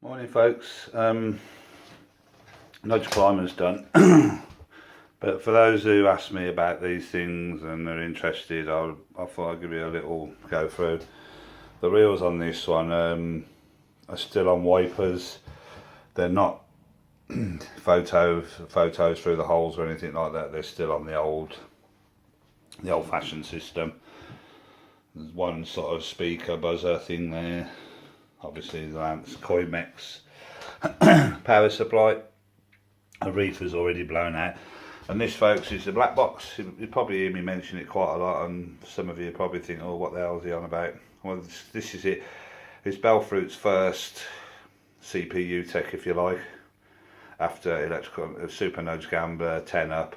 Morning folks, nudge climbers done. But for those who ask me about these things and are interested, I thought I'd give you a little go through. The reels on this one are still on wipers. They're not photos through the holes or anything like that. They're still on the old-fashioned system. There's one sort of speaker buzzer thing there. Obviously the lamps, Coimex power supply. A reefer's already blown out. And this, folks, is the black box. You probably hear me mention it quite a lot, and some of you probably think, oh, what the hell is he on about? Well, this is it. It's Belfruit's first CPU tech, if you like, after Super Nudge Gambler, 10 up,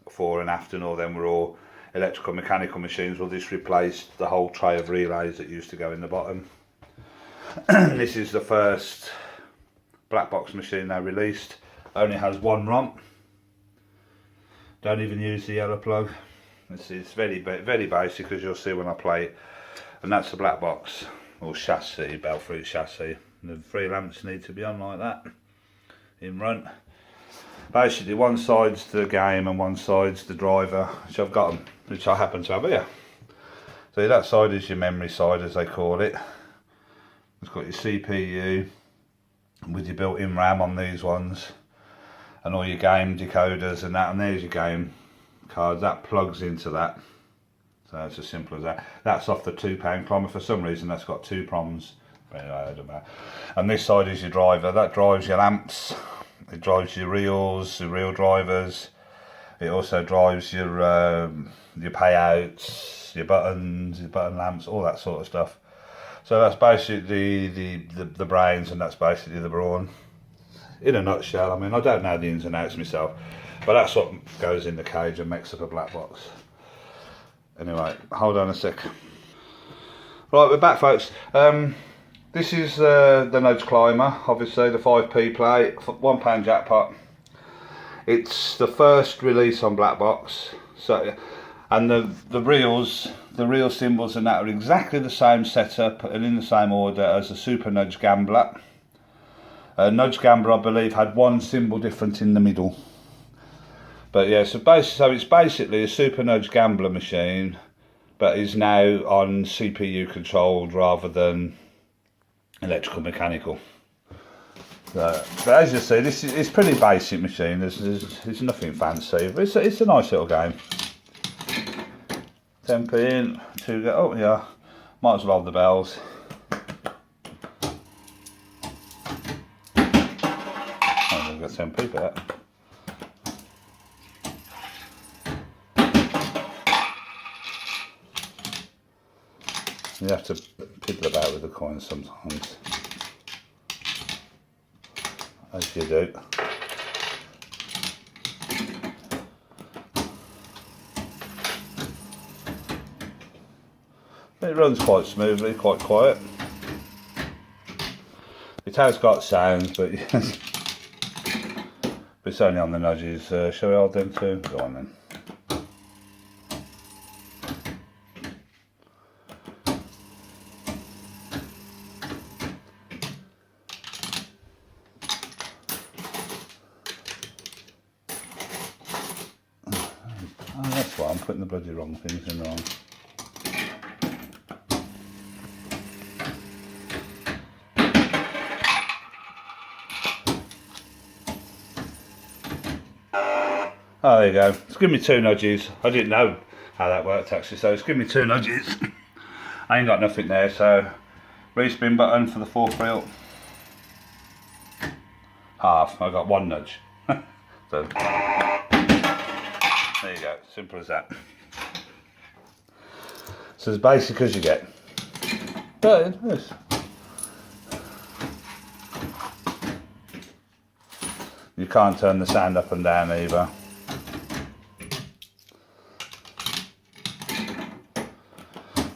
4 and after, and all them were all electrical mechanical machines. Well, this replaced the whole tray of relays that used to go in the bottom. This is the first black box machine they released. Only has one ROM. Don't even use the yellow plug. It's very basic, as you'll see when I play it. And that's the black box or chassis, Belfruit chassis. The 3 lamps need to be on like that in front. Basically, one side's the game and one side's the driver, which I've got them, which I happen to have here. So that side is your memory side, as they call it. It's got your CPU with your built-in RAM on these ones, and all your game decoders and that, and there's your game cards. That plugs into that, so it's as simple as that. That's off the £2 climber. For some reason that's got 2 proms, but anyway, I don't know. And this side is your driver. That drives your lamps, it drives your reels, the reel drivers. It also drives your payouts, your buttons, your button lamps, all that sort of stuff. So that's basically the brains, and that's basically the brawn. In a nutshell. I mean, I don't know the ins and outs myself, but that's what goes in the cage and makes up a black box. Anyway, hold on a sec. Right, we're back, folks. This is the Nudge Climber, obviously the 5p plate, £1 jackpot. It's the first release on black box. So, and the reel symbols and that are exactly the same setup and in the same order as the Super Nudge Gambler. Nudge Gambler, I believe, had one symbol different in the middle. But yeah, so it's basically a Super Nudge Gambler machine, but is now on CPU controlled rather than electrical mechanical. But as you see, it's pretty basic machine. There's nothing fancy, but it's a nice little game. 10p in, 2 go. Oh yeah, might as well have the bells. I've got 10p for that. You have to piddle about with the coins sometimes, as you do. It runs quite smoothly, quite quiet. It has got sounds, but it's only on the nudges. Shall we hold them too? Go on then. Oh, that's why I'm putting the bloody wrong things in wrong. Oh, there you go. It's given me 2 nudges. I didn't know how that worked actually, so it's given me 2 nudges. I ain't got nothing there, so respin button for the 4th reel. Half. I got 1 nudge. So there you go. Simple as that. So as basic as you get. But it is. You can't turn the sound up and down either.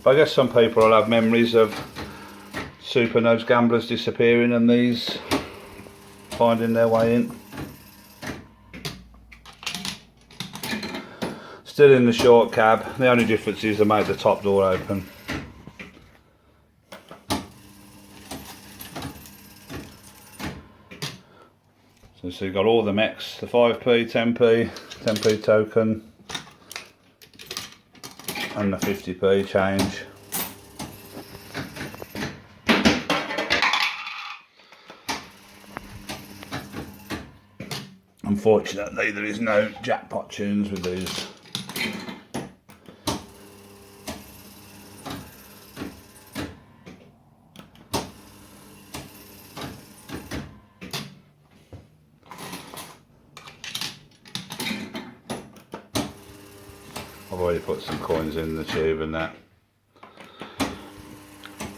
But I guess some people will have memories of Super Nudge Gamblers disappearing and these finding their way in. Still in the short cab. The only difference is I made the top door open. So you've got all the mechs, the 5p, 10p, 10p token, and the 50p change. Unfortunately, there is no jackpot tunes with these. I've already put some coins in the tube and that.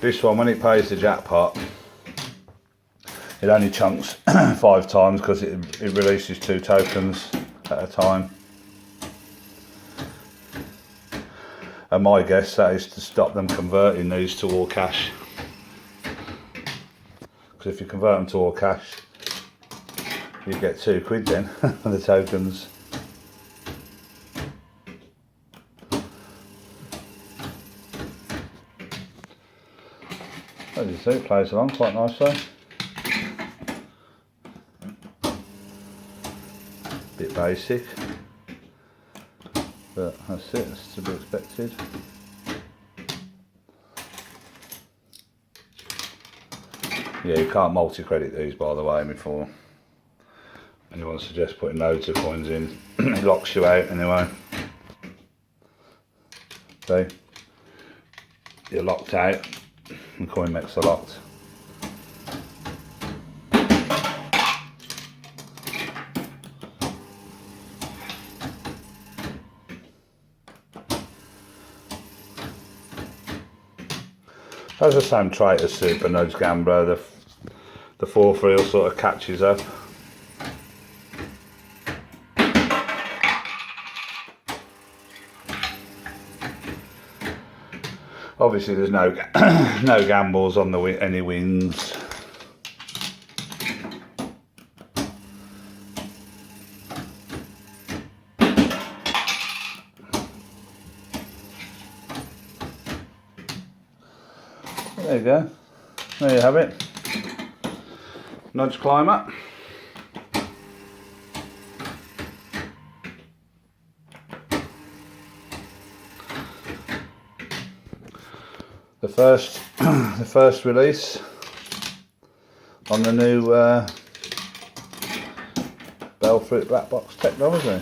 This one, when it pays the jackpot, it only chunks 5 times because it releases 2 tokens at a time. And my guess, that is to stop them converting these to all cash. Because if you convert them to all cash, you get £2 then, the tokens. As you see, it plays along quite nicely. Bit basic, but that's it, that's to be expected. Yeah, you can't multi-credit these, by the way, before anyone suggests putting loads of coins in. It locks you out anyway. So you're locked out, the coin mechs are locked. Has the same trait as Super Nudge Gambler, the fourth reel sort of catches up. Obviously there's no no gambles on any wins. There you go. There you have it. Nudge Climber. The first release on the new Belfrit black box technology.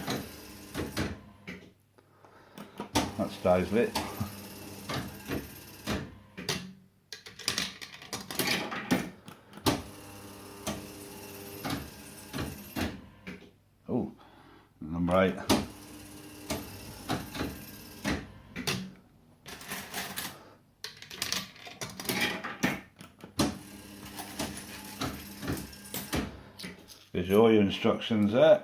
That stays lit. Oh, number 8. Gives you all your instructions there.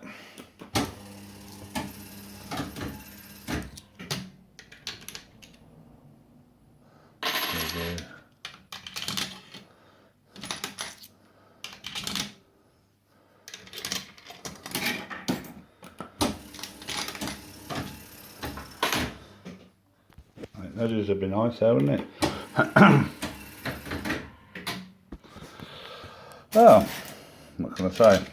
Nudges would be nice there, wouldn't it? Oh, what can I say?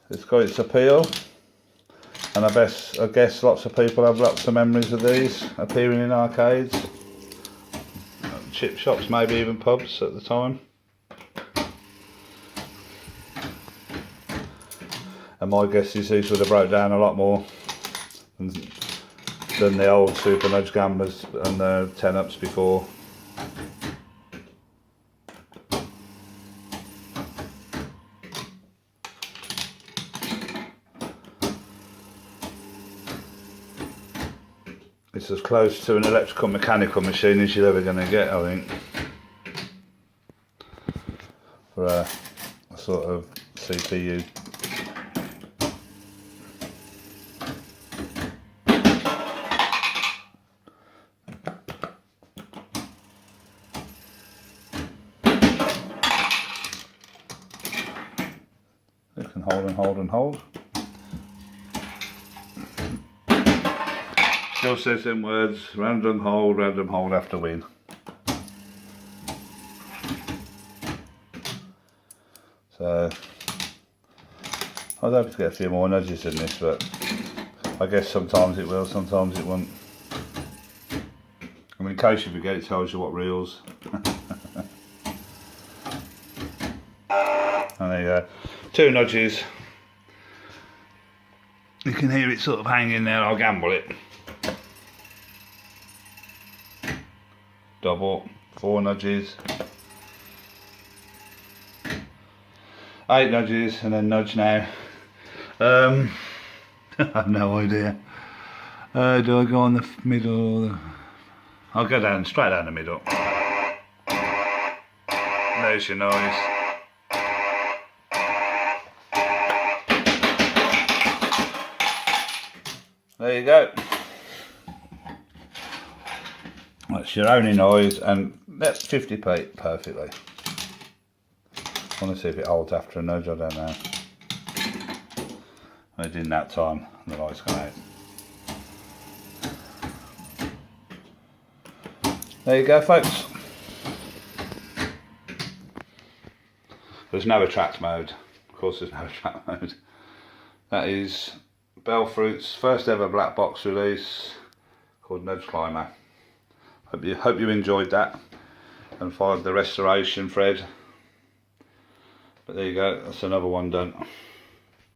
It's got its appeal, and I guess lots of people have lots of memories of these appearing in arcades, chip shops, maybe even pubs at the time. And my guess is these would have broke down a lot more than the old Super Nudge Gamblers and the 10-ups before. It's as close to an electrical mechanical machine as you're ever going to get, I think, for a sort of CPU. You can hold and hold and hold. still says them words, random hold after win. So I'd hope to get a few more nudges in this, but I guess sometimes it will, sometimes it won't. I mean, in case you forget, it tells you what reels. And there you go, 2 nudges. You can hear it sort of hanging there. I'll gamble it. Double, 4 nudges, 8 nudges, and then nudge now. I have no idea. Do I go on the middle? Or the... I'll go down, straight down the middle. There's your noise. There you go. That's your only noise, and that's 50p perfectly. I want to see if it holds after a nudge, I don't know. It didn't that time, and the light's gone out. There you go, folks. There's no attract mode. Of course there's no attract mode. That is Bellfruit's first ever black box release called Nudge Climber. Hope you enjoyed that and followed the restoration thread. But there you go, that's another one done.